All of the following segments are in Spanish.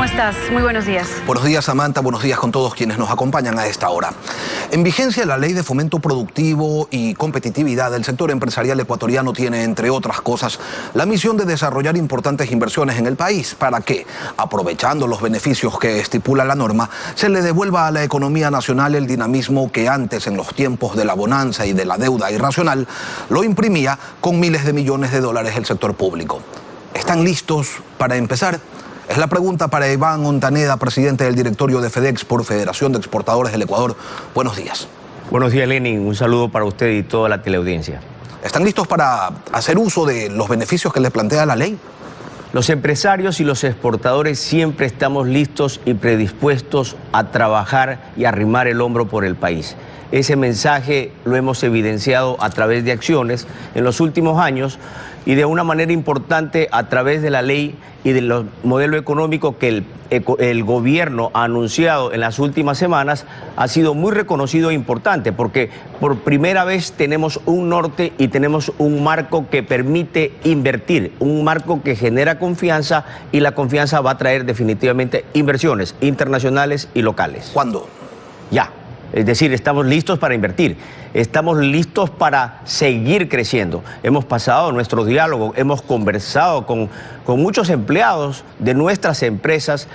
estás? Muy buenos días. Buenos días, Samantha. Buenos días con todos quienes nos acompañan a esta hora. En vigencia, la Ley de Fomento Productivo y Competitividad del sector empresarial ecuatoriano tiene, entre otras cosas, la misión de desarrollar importantes inversiones en el país para que, aprovechando los beneficios que estipula la norma, se le devuelva a la economía nacional el dinamismo que antes, en los tiempos de la bonanza y de la deuda irracional, lo imprimía con miles de millones de dólares el sector público. ¿Están listos para empezar? Es la pregunta para Iván Ontaneda, presidente del directorio de FedExport, Federación de Exportadores del Ecuador. Buenos días. Buenos días, Lenin. Un saludo para usted y toda la teleaudiencia. ¿Están listos para hacer uso de los beneficios que les plantea la ley? Los empresarios y los exportadores siempre estamos listos y predispuestos a trabajar y arrimar el hombro por el país. Ese mensaje lo hemos evidenciado a través de acciones en los últimos años y de una manera importante a través de la ley y del modelo económico que el gobierno ha anunciado en las últimas semanas ha sido muy reconocido e importante porque por primera vez tenemos un norte y tenemos un marco que permite invertir, un marco que genera confianza y la confianza va a traer definitivamente inversiones internacionales y locales. ¿Cuándo? Ya. Es decir, estamos listos para invertir, estamos listos para seguir creciendo. Hemos pasado nuestro diálogo, hemos conversado con muchos empleados de nuestras empresas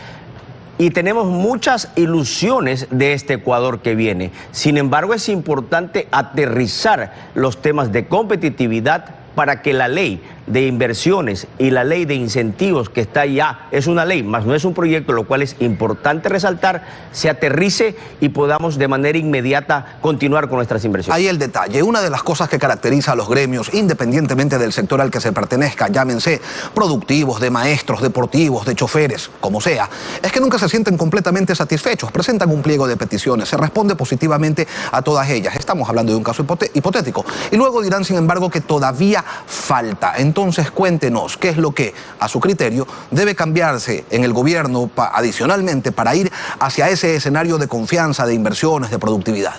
y tenemos muchas ilusiones de este Ecuador que viene. Sin embargo, es importante aterrizar los temas de competitividad para que la ley de inversiones y la ley de incentivos que está ya, es una ley, más no es un proyecto, lo cual es importante resaltar, se aterrice y podamos de manera inmediata continuar con nuestras inversiones. Ahí el detalle. Una de las cosas que caracteriza a los gremios, independientemente del sector al que se pertenezca, llámense productivos, de maestros, deportivos, de choferes, como sea, es que nunca se sienten completamente satisfechos. Presentan un pliego de peticiones, se responde positivamente a todas ellas. Estamos hablando de un caso hipotético. Y luego dirán, sin embargo, que todavía falta. Entonces, cuéntenos qué es lo que, a su criterio, debe cambiarse en el gobierno adicionalmente para ir hacia ese escenario de confianza, de inversiones, de productividad.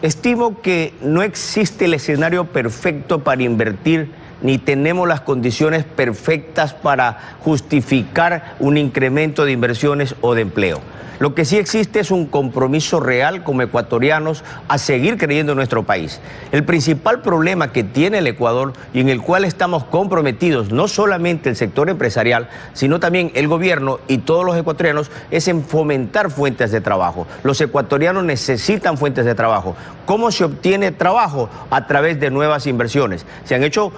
Estimo que no existe el escenario perfecto para invertir, ni tenemos las condiciones perfectas para justificar un incremento de inversiones o de empleo. Lo que sí existe es un compromiso real como ecuatorianos a seguir creyendo en nuestro país. El principal problema que tiene el Ecuador y en el cual estamos comprometidos, no solamente el sector empresarial, sino también el gobierno y todos los ecuatorianos, es en fomentar fuentes de trabajo. Los ecuatorianos necesitan fuentes de trabajo. ¿Cómo se obtiene trabajo? A través de nuevas inversiones. Se han hecho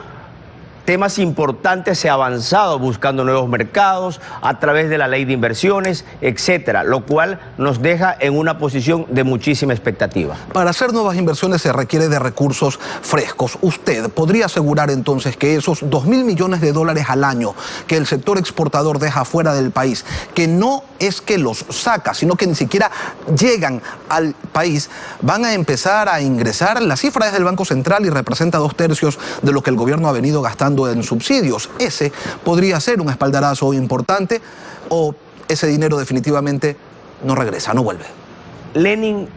temas importantes, se ha avanzado buscando nuevos mercados a través de la ley de inversiones, etcétera, lo cual nos deja en una posición de muchísima expectativa. Para hacer nuevas inversiones se requiere de recursos frescos. ¿Usted podría asegurar entonces que esos 2.000 millones de dólares al año que el sector exportador deja fuera del país, que no es que los saca, sino que ni siquiera llegan al país, van a empezar a ingresar? La cifra es del Banco Central y representa 2/3 de lo que el gobierno ha venido gastando en subsidios. Ese podría ser un espaldarazo importante, o ese dinero definitivamente no regresa, no vuelve. Lenin,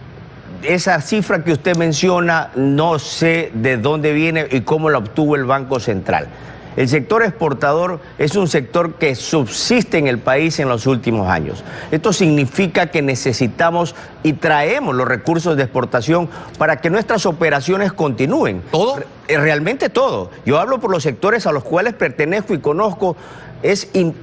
esa cifra que usted menciona, no sé de dónde viene y cómo la obtuvo el Banco Central. El sector exportador es un sector que subsiste en el país en los últimos años. Esto significa que necesitamos y traemos los recursos de exportación para que nuestras operaciones continúen. ¿Todo? Realmente todo. Yo hablo por los sectores a los cuales pertenezco y conozco.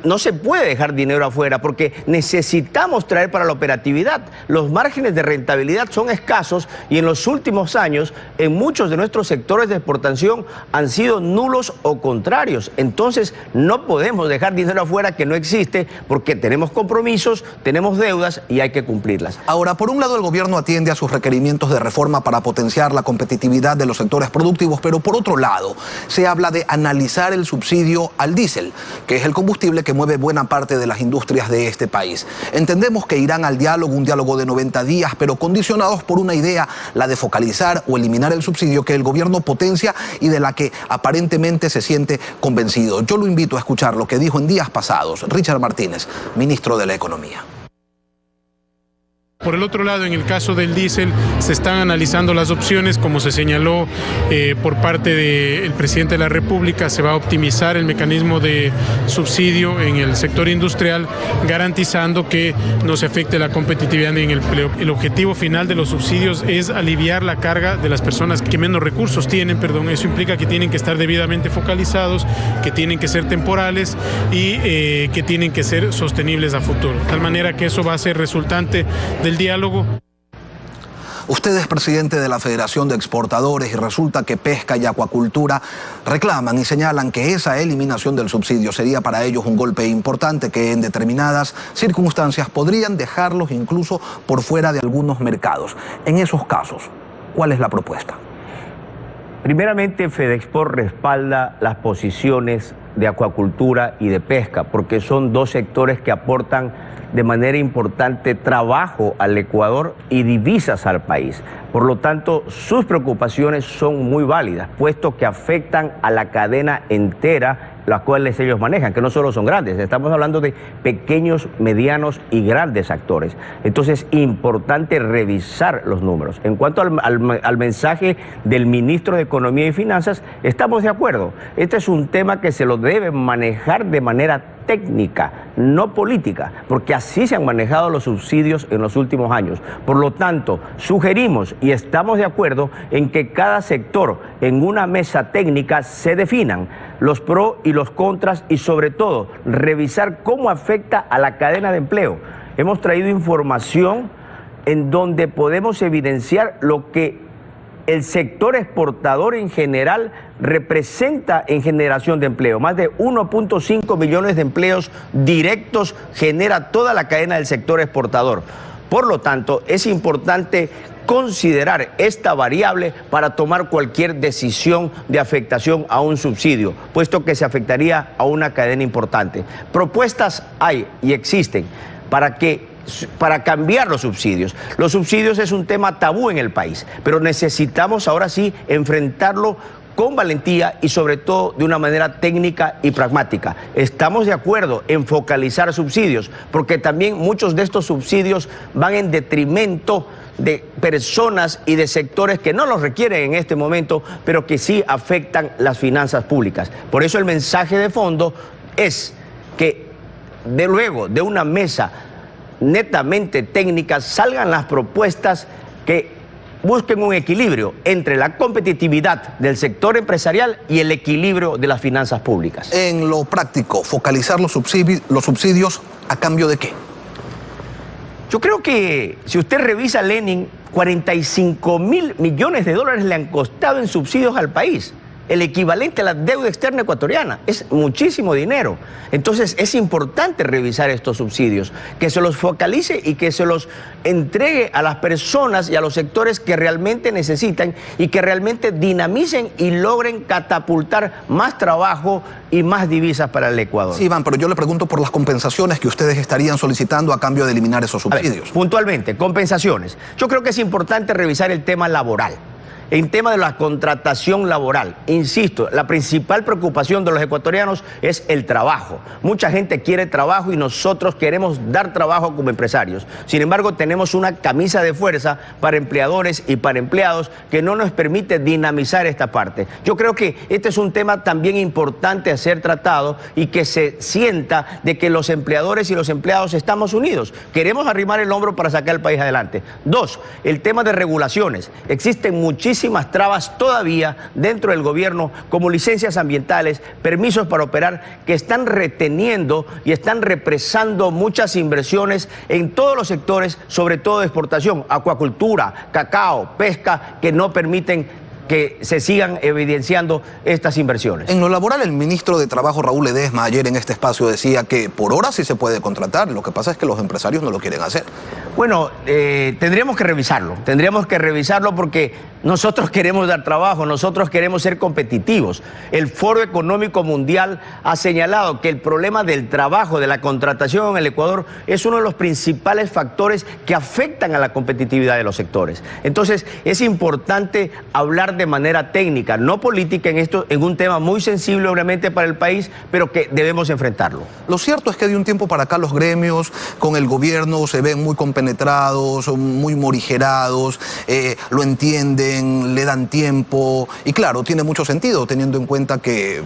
No se puede dejar dinero afuera porque necesitamos traer para la operatividad. Los márgenes de rentabilidad son escasos y en los últimos años en muchos de nuestros sectores de exportación han sido nulos o contrarios. Entonces no podemos dejar dinero afuera que no existe porque tenemos compromisos, tenemos deudas y hay que cumplirlas. Ahora, por un lado el gobierno atiende a sus requerimientos de reforma para potenciar la competitividad de los sectores productivos, pero por otro lado se habla de analizar el subsidio al diésel, que es el combustible que mueve buena parte de las industrias de este país. Entendemos que irán al diálogo, un diálogo de 90 días, pero condicionados por una idea, la de focalizar o eliminar el subsidio que el gobierno potencia y de la que aparentemente se siente convencido. Yo lo invito a escuchar lo que dijo en días pasados Richard Martínez, ministro de la Economía. Por el otro lado, en el caso del diésel, se están analizando las opciones, como se señaló por parte del presidente de la República. Se va a optimizar el mecanismo de subsidio en el sector industrial, garantizando que no se afecte la competitividad en el empleo. El objetivo final de los subsidios es aliviar la carga de las personas que menos recursos tienen, Eso implica que tienen que estar debidamente focalizados, que tienen que ser temporales y que tienen que ser sostenibles a futuro. De tal manera que eso va a ser resultante del diálogo. Usted es presidente de la Federación de Exportadores y resulta que pesca y acuacultura reclaman y señalan que esa eliminación del subsidio sería para ellos un golpe importante que en determinadas circunstancias podrían dejarlos incluso por fuera de algunos mercados. En esos casos, ¿cuál es la propuesta? Primeramente, Fedexport respalda las posiciones de acuacultura y de pesca, porque son dos sectores que aportan de manera importante trabajo al Ecuador y divisas al país. Por lo tanto, sus preocupaciones son muy válidas, puesto que afectan a la cadena entera, las cuales ellos manejan, que no solo son grandes, estamos hablando de pequeños, medianos y grandes actores. Entonces, importante revisar los números. En cuanto al mensaje del ministro de Economía y Finanzas, estamos de acuerdo. Este es un tema que se lo debe manejar de manera técnica, no política, porque así se han manejado los subsidios en los últimos años. Por lo tanto, sugerimos y estamos de acuerdo en que cada sector en una mesa técnica se definan los pros y los contras y sobre todo revisar cómo afecta a la cadena de empleo. Hemos traído información en donde podemos evidenciar lo que el sector exportador en general representa en generación de empleo. Más de 1.5 millones de empleos directos genera toda la cadena del sector exportador. Por lo tanto, es importante considerar esta variable para tomar cualquier decisión de afectación a un subsidio, puesto que se afectaría a una cadena importante. Propuestas hay y existen para cambiar los subsidios. Los subsidios es un tema tabú en el país, pero necesitamos ahora sí enfrentarlo con valentía y sobre todo de una manera técnica y pragmática. Estamos de acuerdo en focalizar subsidios, porque también muchos de estos subsidios van en detrimento de personas y de sectores que no los requieren en este momento, pero que sí afectan las finanzas públicas. Por eso el mensaje de fondo es que luego de una mesa netamente técnica salgan las propuestas que busquen un equilibrio entre la competitividad del sector empresarial y el equilibrio de las finanzas públicas. En lo práctico, focalizar los subsidios ¿a cambio de qué? Yo creo que si usted revisa Lenin, 45.000 millones de dólares le han costado en subsidios al país. El equivalente a la deuda externa ecuatoriana. Es muchísimo dinero. Entonces es importante revisar estos subsidios, que se los focalice y que se los entregue a las personas y a los sectores que realmente necesitan y que realmente dinamicen y logren catapultar más trabajo y más divisas para el Ecuador. Sí, Iván, pero yo le pregunto por las compensaciones que ustedes estarían solicitando a cambio de eliminar esos subsidios. Puntualmente, compensaciones. Yo creo que es importante revisar el tema laboral. En tema de la contratación laboral, insisto, la principal preocupación de los ecuatorianos es el trabajo. Mucha gente quiere trabajo y nosotros queremos dar trabajo como empresarios. Sin embargo, tenemos una camisa de fuerza para empleadores y para empleados que no nos permite dinamizar esta parte. Yo creo que este es un tema también importante a ser tratado y que se sienta de que los empleadores y los empleados estamos unidos. Queremos arrimar el hombro para sacar el país adelante. Dos, el tema de regulaciones. Existen muchísimas trabas todavía dentro del gobierno, como licencias ambientales, permisos para operar, que están reteniendo y están represando muchas inversiones en todos los sectores, sobre todo de exportación, acuacultura, cacao, pesca, que no permiten que se sigan evidenciando estas inversiones. En lo laboral, el ministro de Trabajo, Raúl Ledesma, ayer en este espacio decía que por hora sí se puede contratar, lo que pasa es que los empresarios no lo quieren hacer. Bueno, tendríamos que revisarlo porque nosotros queremos dar trabajo, nosotros queremos ser competitivos. El Foro Económico Mundial ha señalado que el problema del trabajo, de la contratación en el Ecuador, es uno de los principales factores que afectan a la competitividad de los sectores. Entonces, es importante hablar tratar de manera técnica, no política, en un tema muy sensible obviamente para el país, pero que debemos enfrentarlo. Lo cierto es que de un tiempo para acá los gremios con el gobierno se ven muy compenetrados, muy morigerados, lo entienden, le dan tiempo y claro, tiene mucho sentido teniendo en cuenta que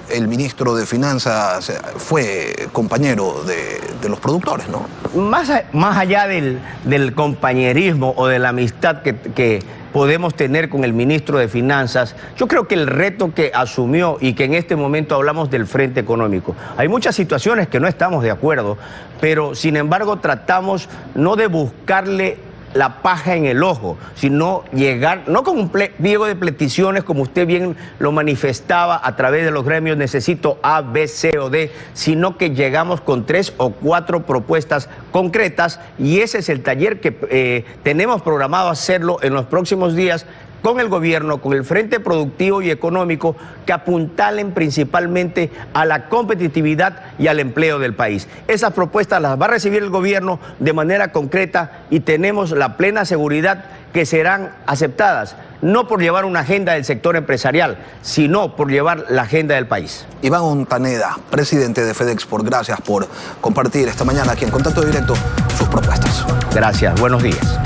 el ministro de Finanzas fue compañero de los productores, ¿no? Más allá del compañerismo o de la amistad que podemos tener con el ministro de Finanzas, yo creo que el reto que asumió y que en este momento hablamos del frente económico, hay muchas situaciones que no estamos de acuerdo, pero sin embargo tratamos no de buscarle la paja en el ojo, sino llegar, no con un pliego de peticiones como usted bien lo manifestaba a través de los gremios, necesito A, B, C o D, sino que llegamos con 3 o 4 propuestas concretas y ese es el taller que tenemos programado hacerlo en los próximos días con el gobierno, con el Frente Productivo y Económico, que apuntalen principalmente a la competitividad y al empleo del país. Esas propuestas las va a recibir el gobierno de manera concreta y tenemos la plena seguridad que serán aceptadas, no por llevar una agenda del sector empresarial, sino por llevar la agenda del país. Iván Ontaneda, presidente de FedExport, gracias por compartir esta mañana aquí en Contacto Directo sus propuestas. Gracias, buenos días.